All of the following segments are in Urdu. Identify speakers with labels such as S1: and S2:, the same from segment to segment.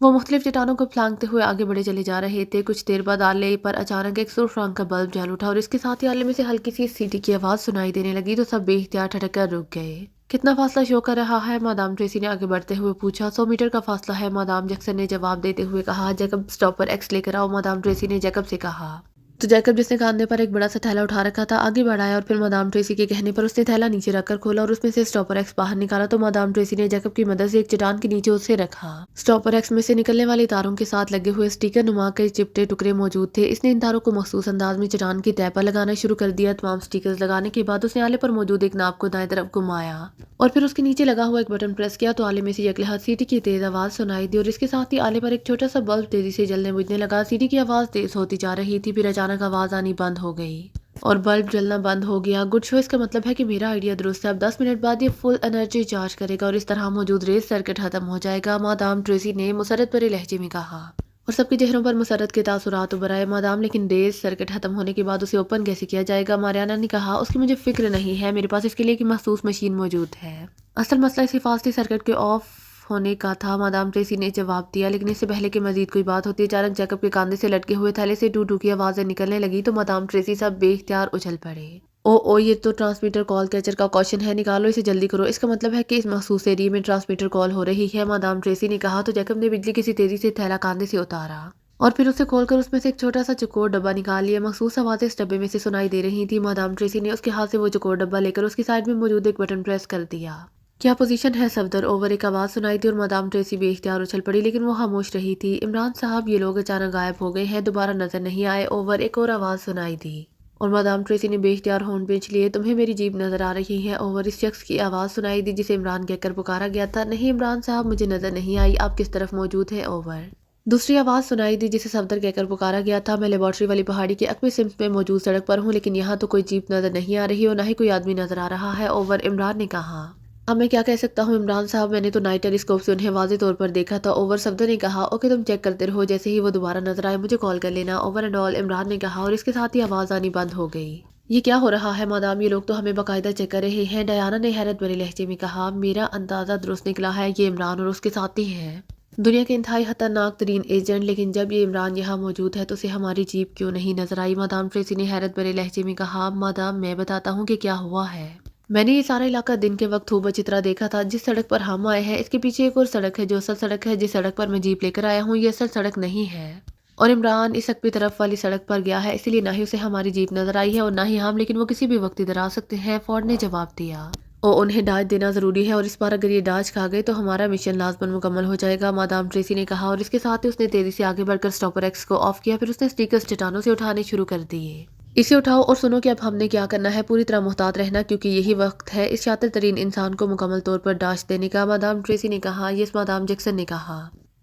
S1: وہ مختلف چٹانوں کو پھلانگتے ہوئے آگے بڑھے چلے جا رہے تھے۔ کچھ دیر بعد آلے پر اچانک ایک سرخ رنگ کا بلب جل اٹھا اور اس کے ساتھ ہی آلے میں سے ہلکی سی سیٹی کی آواز سنائی دینے لگی تو سب بے اختیار ٹھٹک کر رک گئے۔ کتنا فاصلہ شو کر رہا ہے؟ مادام ٹریسی نے آگے بڑھتے ہوئے پوچھا۔ 100 میٹر کا فاصلہ ہے، مادام جیکسن نے جواب دیتے ہوئے کہا۔ جیکب سٹاپر ایکس لے کر آؤ، مادام ٹریسی نے جیکب سے کہا۔ تو جیکب، جس نے کاندھے پر ایک بڑا سا تھیلا اٹھا رکھا تھا، آگے بڑھایا اور پھر مادام ٹریسی کے کہنے پر اس نے تھیلا نیچے رکھ کر کھولا اور اس میں سے سٹاپر ایکس باہر نکالا تو مادام ٹریسی نے جیکب کی مدد سے ایک چٹان کے نیچے اسے رکھا۔ سٹاپر ایکس میں سے نکلنے والی تاروں کے ساتھ لگے ہوئے اسٹیکر نما کے چپٹے ٹکڑے موجود تھے۔ اس نے ان تاروں کو مخصوص انداز میں چٹان کی تہہ پر لگانا شروع کر دیا۔ تمام اسٹیکرز لگانے کے بعد اس نے آلے پر موجود ایک ناب کو دائیں طرف گھمایا اور پھر اس کے نیچے لگا ہوا ایک بٹن پریس کیا تو آلے میں سے یکلہت سیٹی کی تیز آواز سنائی دی اور اس کے ساتھ ہی آلے پر ایک چھوٹا سا بلب تیزی سے جلنے بجھنے لگا۔ سیٹی کی آواز تیز ہوتی جا رہی تھی، پھر اچانک آواز آنی بند ہو گئی اور بلب جلنا بند ہو گیا۔ گڈ شو، اس کا مطلب ہے کہ میرا آئیڈیا درست ہے۔ اب 10 منٹ بعد یہ فل انرجی چارج کرے گا اور اس طرح موجود ریس سرکٹ ختم ہو جائے گا، مادام ٹریسی نے مسرت بھرے لہجے میں کہا اور سب کے چہروں پر مسرت کے تاثرات ابھر آئے۔ مادام، لیکن ریس سرکٹ ختم ہونے کے بعد اسے اوپن کیسے کیا جائے گا؟ ماریانا نے کہا۔ اس کی مجھے فکر نہیں ہے، میرے پاس اس کے لیے ایک مخصوص مشین موجود ہے۔ اصل مسئلہ اس حفاظتی سرکٹ کے آف ہونے کا تھا، مادام ٹریسی نے جواب دیا، لیکن اس سے پہلے کہ مزید کوئی بات ہوتی اچانک جیکب کے کاندھے سے لٹکے ہوئے تھیلے سے ٹو ٹو کی آوازیں نکلنے لگی تو مادام ٹریسی سب بے اختیار اچھل پڑے۔ او یہ تو ٹرانسمیٹر کال کیچر کا کوشچن ہے، نکالو اسے جلدی کرو۔ اس کا مطلب ہے کہ اس مخصوص ایریے میں ٹرانسمیٹر کال ہو رہی ہے، مادام ٹریسی نے کہا تو جیکب نے بجلی کسی تیزی سے تھیلا کاندھے سے اتارا اور پھر اسے کھول کر اس میں سے ایک چھوٹا سا چکور ڈبہ نکال لیا۔ مخصوص آوازیں اس ڈبے میں سے سنائی دے رہی تھی۔ مادام ٹریسی نے اس کے ہاتھ سے وہ چکور ڈبہ لے کر اس کی سائیڈ میں موجود ایک بٹن پریس کر دیا۔ کیا پوزیشن ہے صفدر؟ اوور، ایک آواز سنائی دی اور مادام ٹریسی بے اختیار اچھل پڑی، لیکن وہ خاموش رہی تھی۔ عمران صاحب، یہ لوگ اچانک غائب ہو گئے ہیں، دوبارہ نظر نہیں آئے۔ اوور، ایک اور آواز سنائی دی اور مادام ٹریسی نے بے اختیار ہونٹ بھینچ لیے۔ تمہیں میری جیب نظر آ رہی ہے؟ اوور، اس شخص کی آواز سنائی دی جسے عمران کہہ کر پکارا گیا تھا۔ نہیں عمران صاحب، مجھے نظر نہیں آئی، آپ کس طرف موجود ہیں؟ اوور، دوسری آواز سنائی دی جسے صفدر کہہ کر پکارا گیا تھا۔ میں لیبارٹری والی پہاڑی کے عقبی سمت میں موجود سڑک پر ہوں، لیکن یہاں تو کوئی جیپ نظر نہیں آ رہی اور نہ ہی کوئی آدمی نظر آ رہا ہے۔ اوور، عمران نے کہا۔ اب میں کیا کہہ سکتا ہوں عمران صاحب، میں نے تو نائٹ ٹیلیسکوپ سے انہیں واضح طور پر دیکھا تھا۔ اوور، صفدر نے کہا۔ اوکے، تم چیک کرتے رہو، جیسے ہی وہ دوبارہ نظر آئے مجھے کال کر لینا۔ اوور اینڈ آل، عمران نے کہا اور اس کے ساتھ ہی آواز آنی بند ہو گئی۔ یہ کیا ہو رہا ہے مادام؟ یہ لوگ تو ہمیں باقاعدہ چیک کر رہے ہیں، ڈیانا نے حیرت بھرے لہجے میں کہا۔ میرا اندازہ درست نکلا ہے، یہ عمران اور اس کے ساتھی ہیں، دنیا کے انتہائی خطرناک ترین ایجنٹ، لیکن جب یہ عمران یہاں موجود ہے تو اسے ہماری جیپ کیوں نہیں نظر آئی؟ مادام ٹریسی نے حیرت بھرے لہجے میں کہا۔ مادام، میں بتاتا ہوں کہ کیا ہوا ہے۔ میں نے یہ سارا علاقہ دن کے وقت خوب اچھی طرح دیکھا تھا۔ جس سڑک پر ہم آئے ہیں اس کے پیچھے ایک اور سڑک ہے جو اصل سڑک ہے۔ جس سڑک پر میں جیپ لے کر آیا ہوں یہ اصل سڑک نہیں ہے اور عمران اس عقبی طرف والی سڑک پر گیا ہے، اسی لیے نہ ہی اسے ہماری جیپ نظر آئی ہے اور نہ ہی ہم، لیکن وہ کسی بھی وقت ادھر آ سکتے ہیں، فورڈ نے جواب دیا۔ انہیں ڈاج دینا ضروری ہے اور اس بار اگر یہ ڈاج کھا گئے تو ہمارا مشن لازماً مکمل ہو جائے گا، مادام ٹریسی نے کہا اور اس کے ساتھ ہی اس نے تیزی سے آگے بڑھ کر سٹاپر ایکس کو آف کیا، پھر اس نے اسٹیکرز چٹانوں سے اٹھانے شروع کر دیے۔ اسے اٹھاؤ اور سنو کہ اب ہم نے کیا کرنا ہے، پوری طرح محتاط رہنا کیونکہ یہی وقت ہے اس شاطر ترین انسان کو مکمل طور پر ڈاش دینے کا، مادام ٹریسی نے کہا۔ یس، مادام جیکسن نے کہا۔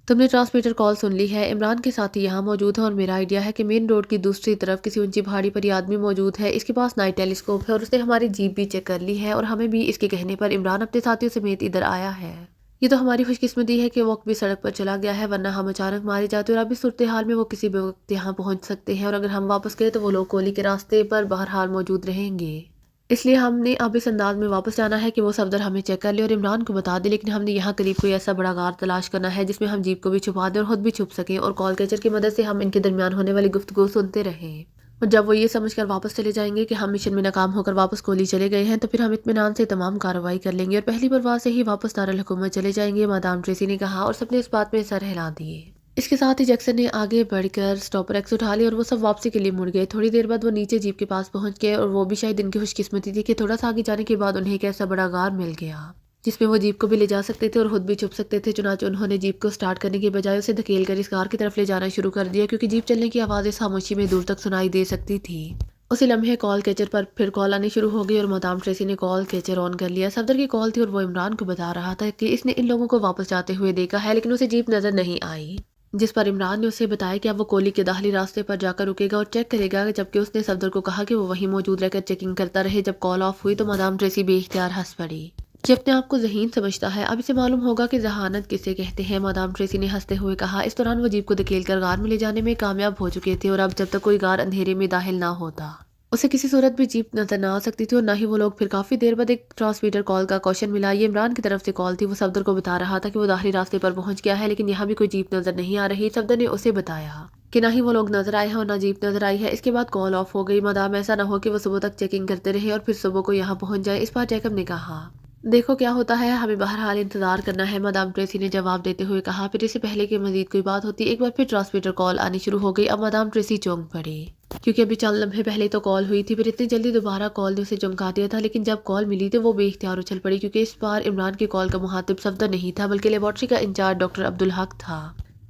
S1: تم نے ٹرانسمیٹر کال سن لی ہے، عمران کے ساتھی یہاں موجود ہیں اور میرا آئیڈیا ہے کہ مین روڈ کی دوسری طرف کسی اونچی پہاڑی پر یہ آدمی موجود ہے، اس کے پاس نائٹ ٹیلیسکوپ ہے اور اس نے ہماری جیپ بھی چیک کر لی ہے اور ہمیں بھی اس کے کہنے پر عمران اپنے ساتھیوں سمیت ادھر آیا ہے۔ یہ تو ہماری خوش قسمتی ہے کہ وہ بھی سڑک پر چلا گیا ہے، ورنہ ہم اچانک مارے جاتے اور اب اس صورتحال میں وہ کسی بھی وقت یہاں پہنچ سکتے ہیں اور اگر ہم واپس گئے تو وہ لوگ کولی کے راستے پر بہرحال موجود رہیں گے، اس لیے ہم نے اب اس انداز میں واپس جانا ہے کہ وہ صفدر ہمیں چیک کر لے اور عمران کو بتا دے، لیکن ہم نے یہاں قریب کوئی ایسا بڑا غار تلاش کرنا ہے جس میں ہم جیپ کو بھی چھپا دیں اور خود بھی چھپ سکیں اور کال کیچر کی مدد سے ہم ان کے درمیان ہونے والی گفتگو سنتے رہیں اور جب وہ یہ سمجھ کر واپس چلے جائیں گے کہ ہم مشن میں ناکام ہو کر واپس کولی چلے گئے ہیں تو پھر ہم اطمینان سے تمام کارروائی کر لیں گے اور پہلی پرواز سے ہی واپس دارالحکومت چلے جائیں گے، مادام ٹریسی نے کہا اور سب نے اس بات میں سر ہلا دیے۔ اس کے ساتھ ہی جیکسن نے آگے بڑھ کر سٹاپر ایکس اٹھا لی اور وہ سب واپسی کے لیے مڑ گئے۔ تھوڑی دیر بعد وہ نیچے جیپ کے پاس پہنچ گئے اور وہ بھی شاید ان کی خوش قسمتی تھی کہ تھوڑا سا آگے جانے کے بعد انہیں ایک ایسا بڑا غار مل گیا جس میں وہ جیپ کو بھی لے جا سکتے تھے اور خود بھی چھپ سکتے تھے، چنانچہ انہوں نے جیپ کو سٹارٹ کرنے کے بجائے اسے دھکیل کر اس غار کی طرف لے جانا شروع کر دیا کیونکہ جیپ چلنے کی آواز اس خاموشی میں دور تک سنائی دے سکتی تھی۔ اسی لمحے کال کیچر پر پھر کال آنی شروع ہو گئی اور مادام ٹریسی نے کال کیچر آن کر لیا۔ صفدر کی کال تھی اور وہ عمران کو بتا رہا تھا کہ اس نے ان لوگوں کو واپس جاتے ہوئے دیکھا ہے لیکن اسے جیپ نظر نہیں آئی، جس پر عمران نے اسے بتایا کہ اب وہ کولی کے داخلی راستے پر جا کر رکے گا اور چیک کرے گا، جبکہ اس نے صفدر کو کہا کہ وہ وہیں موجود رہ کر چیکنگ کرتا رہے۔ جب کال آف ہوئی تو مادام ٹریسی بے اختیار ہنس پڑی۔ یہ اپنے آپ کو ذہین سمجھتا ہے، اب اسے معلوم ہوگا کہ ذہانت کسے کہتے ہیں، مادام ٹریسی نے ہنستے ہوئے کہا۔ اس دوران وہ جیپ کو دھکیل کر غار میں لے جانے میں کامیاب ہو چکے تھے اور اب جب تک کوئی غار اندھیرے میں داخل نہ ہوتا اسے کسی صورت بھی جیپ نظر نہ آ سکتی تھی اور نہ ہی وہ لوگ پھر کافی دیر بعد ایک ٹرانسمیٹر کال کا کوشچن ملا۔ یہ عمران کی طرف سے کال تھی۔ وہ صفدر کو بتا رہا تھا کہ وہ داخلی راستے پر پہنچ گیا ہے لیکن یہاں بھی کوئی جیپ نظر نہیں آ رہی۔ صفدر نے اسے بتایا کہ نہ ہی وہ لوگ نظر آئے ہیں اور نہ جیپ نظر آئی ہے۔ اس کے بعد کال آف ہو گئی۔ مادام ایسا نہ ہو کہ وہ صبح تک چیکنگ کرتے رہے اور پھر صبح کو یہاں پہنچ جائے۔ اس بار جیکب نے کہا دیکھو کیا ہوتا ہے، ہمیں بہرحال انتظار کرنا ہے، مادام ٹریسی نے جواب دیتے ہوئے کہا۔ پھر اس سے پہلے کہ مزید کوئی بات ہوتی ایک بار پھر ٹرانسمیٹر کال آنی شروع ہو گئی۔ اب مادام ٹریسی چونک پڑی کیونکہ ابھی چند لمحے پہلے تو کال ہوئی تھی، پھر اتنی جلدی دوبارہ کال نے اسے چمکا دیا تھا۔ لیکن جب کال ملی تو وہ بے اختیار اچھل پڑی کیونکہ اس بار عمران کی کال کا مخاطب صفدر نہیں تھا بلکہ لیبارٹری کا انچارج ڈاکٹر عبدالحق تھا۔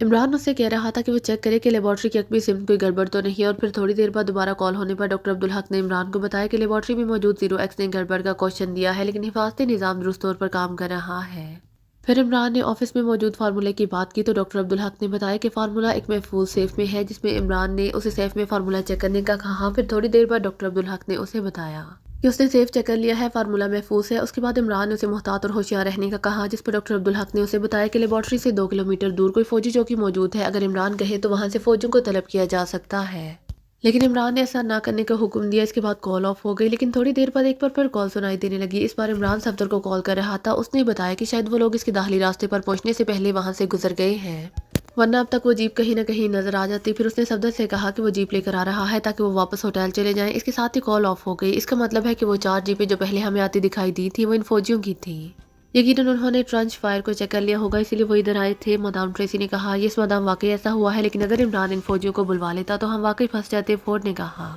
S1: عمران اس سے کہہ رہا تھا کہ وہ چیک کرے کہ لیبارٹری کی عقبی سمت کوئی گڑبڑ تو نہیں ہے، اور پھر تھوڑی دیر بعد دوبارہ کال ہونے پر ڈاکٹر عبدالحق نے عمران کو بتایا کہ لیبارٹری میں موجود 0x نے گڑبڑ کا کوشچن دیا ہے لیکن حفاظتی نظام درست طور پر کام کر رہا ہے۔ پھر عمران نے آفس میں موجود فارمولے کی بات کی تو ڈاکٹر عبدالحق نے بتایا کہ فارمولہ ایک محفوظ سیف میں ہے، جس میں عمران نے اسے سیف میں فارمولہ چیک کرنے کا کہا۔ پھر تھوڑی دیر بعد ڈاکٹر عبدالحق نے اسے بتایا کہ اس نے سیف چیک کر لیا ہے، فارمولہ محفوظ ہے۔ اس کے بعد عمران نے اسے محتاط اور ہوشیار رہنے کا کہا، جس پر ڈاکٹر عبدالحق نے اسے بتایا کہ لیبارٹری سے 2 کلومیٹر دور کوئی فوجی چوکی موجود ہے، اگر عمران کہے تو وہاں سے فوجیوں کو طلب کیا جا سکتا ہے۔ لیکن عمران نے ایسا نہ کرنے کا حکم دیا۔ اس کے بعد کال آف ہو گئی لیکن تھوڑی دیر بعد ایک بار پھر کال سنائی دینے لگی۔ اس بار عمران صفدر کو کال کر رہا تھا۔ اس نے بتایا کہ شاید وہ لوگ اس کے داخلی راستے پر پہنچنے سے پہلے وہاں سے گزر گئے ہیں، ورنہ اب تک وہ جیپ کہیں نہ کہیں نظر آ جاتی۔ پھر اس نے صفدر سے کہا کہ وہ جیپ لے کر آ رہا ہے تاکہ وہ واپس ہوٹل چلے جائیں۔ اس کے ساتھ ہی کال آف ہو گئی۔ اس کا مطلب ہے کہ وہ 4 جیپیں جو پہلے ہمیں آتی دکھائی دی تھی وہ ان فوجیوں کی تھی۔ یقیناً انہوں نے ٹرنچ فائر کو چیک کر لیا ہوگا، اسی لیے وہ ادھر آئے تھے۔ مادام ٹریسی نے کہا یس مادام، واقعی ایسا ہوا ہے، لیکن اگر عمران ان فوجیوں کو بلوا لیتا تو ہم واقعی پھنس جاتے۔ فورڈ نے کہا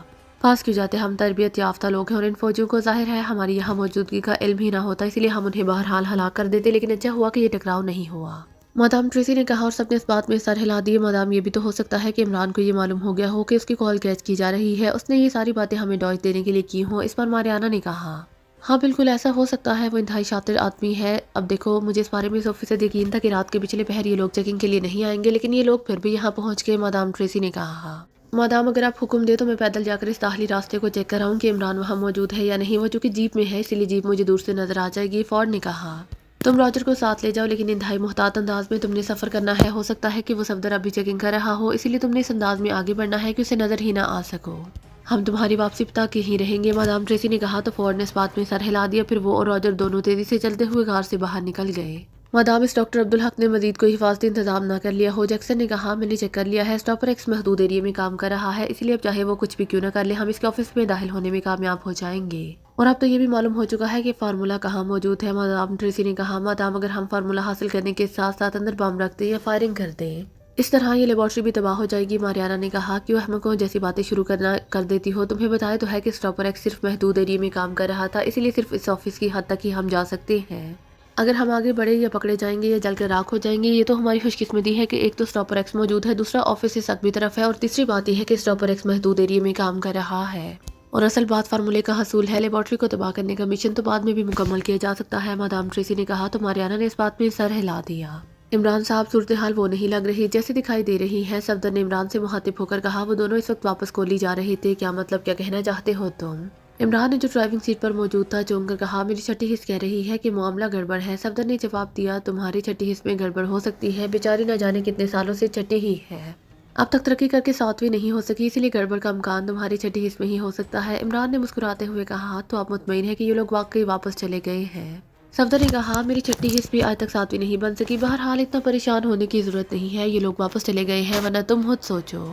S1: پاس کیوں جاتے، ہم تربیت یافتہ لوگ ہیں اور ان فوجیوں کو ظاہر ہے ہماری یہاں موجودگی کا علم ہی نہ ہوتا، اسی لیے ہم انہیں بہرحال ہلاک کر دیتے، لیکن اچھا ہوا کہ یہ ٹکراؤ نہیں ہوا۔ مادام ٹریسی نے کہا اور سب نے اس بات میں سر ہلا دیے۔ مادام یہ بھی تو ہو سکتا ہے کہ عمران کو یہ معلوم ہو گیا ہو کہ اس کی کال کیچ کی جا رہی ہے، اس نے یہ ساری باتیں ہمیں ڈوج دینے کے لیے کی ہوں۔ اس پر ماریانا نے کہا ہاں بالکل ایسا ہو سکتا ہے، وہ انتہائی شاطر آدمی ہے۔ اب دیکھو مجھے اس بارے میں 100% یقین تھا کہ رات کے پچھلے پہر یہ لوگ چیکنگ کے لیے نہیں آئیں گے، لیکن یہ لوگ پھر بھی یہاں پہنچ گئے۔ مادام ٹریسی نے کہا مادام اگر آپ حکم دے تو میں پیدل جا کر اس داخلی راستے کو چیک کراؤں کہ عمران وہاں موجود ہے یا نہیں۔ وہ چونکہ جیپ میں ہے اسی لیے جیپ مجھے دور سے نظر آ جائے گی۔ فورڈ نے کہا تم راجر کو ساتھ لے جاؤ لیکن انتہائی محتاط انداز میں تم نے سفر کرنا ہے، ہو سکتا ہے کہ وہ صفدر ابھی چیکنگ کر رہا ہو، اسی لیے تم نے اس انداز میں آگے بڑھنا ہے کہ اسے نظر ہی نہ آ سکو۔ ہم تمہاری واپسی تک ہی رہیں گے، مادام ٹریسی نے کہا تو فورڈ نے اس بات میں سر ہلا دیا۔ پھر وہ اور راجر دونوں تیزی سے چلتے ہوئے غار سے باہر نکل گئے۔ مادام اس ڈاکٹر عبدالحق نے مزید کوئی حفاظتی انتظام نہ کر لیا ہو، جیکسن نے کہا میں نے چیک کر لیا ہے، اسٹاپر ایکس محدود ایریے میں کام کر رہا ہے، اسی لیے اب چاہے وہ کچھ بھی کیوں نہ کر لے ہم اس کے آفس میں داخل ہونے میں کامیاب ہو جائیں گے۔ اور اب تو یہ بھی معلوم ہو چکا ہے کہ فارمولہ کہاں موجود ہے۔ مادام ٹریسی نے کہا مادام اگر ہم فارمولہ حاصل کرنے کے ساتھ ساتھ اندر بم رکھ دیں یا فائرنگ کر دیں اس طرح یہ لیبارٹری بھی تباہ ہو جائے گی۔ ماریانا نے کہا کیوں احمقوں جیسی باتیں شروع کر دیتی ہو، تمہیں بتایا تو ہے کہ اسٹاپر ایکس صرف محدود ایریے میں کام کر رہا تھا، اسی لیے صرف اس آفس کی حد تک ہی ہم جا سکتے ہیں۔ اگر ہم آگے بڑھے یا پکڑے جائیں گے یا جل کر راکھ ہو جائیں گے، یہ تو ہماری خوش قسمتی ہے کہ ایک تو اسٹاپر ایکس موجود ہے، دوسرا آفس اس اگبی طرف ہے، اور تیسری بات یہ ہے کہ اسٹاپر ایکس محدود ایریے میں کام کر رہا ہے۔ اور اصل بات فارمولے کا حصول ہے، لیبارٹری کو تباہ کرنے کا مشن تو بعد میں بھی مکمل کیا جا سکتا ہے۔ مادام ٹریسی نے کہا تو ماریانا نے اس بات میں سر ہلا دیا عمران صاحب صورتحال وہ نہیں لگ رہی جیسے دکھائی دے رہی ہے۔ صفدر نے عمران سے مخاطب ہو کر کہا وہ دونوں اس وقت واپس کولی جا رہے تھے، کیا مطلب، کیا کہنا چاہتے ہو تم؟ عمران نے جو ڈرائیونگ سیٹ پر موجود تھا چونک کر کہا میری چھٹی حص کہہ رہی ہے کہ معاملہ گڑبڑ ہے۔ صفدر نے جواب دیا تمہاری چھٹی حص میں گڑبڑ ہو سکتی ہے، بیچاری نہ جانے کتنے سالوں سے چھٹی ہی ہے، اب تک ترقی کر کے 7ویں نہیں ہو سکی، اسی لیے گڑبڑ کا امکان تمہاری چھٹی حص میں ہی ہو سکتا ہے۔ عمران نے مسکراتے ہوئے کہا تو آپ مطمئن ہیں کہ یہ لوگ واقعی واپس چلے گئے ہیں؟ صفدر نے کہا میری چھٹی حص بھی آج تک 7ویں نہیں بن سکی، بہرحال اتنا پریشان ہونے کی ضرورت نہیں ہے، یہ لوگ واپس چلے گئے ہیں، ورنہ تم خود سوچو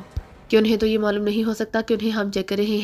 S1: کہ انہیں تو یہ معلوم نہیں ہو سکتا کہ انہیں ہم چیک کر رہے ہیں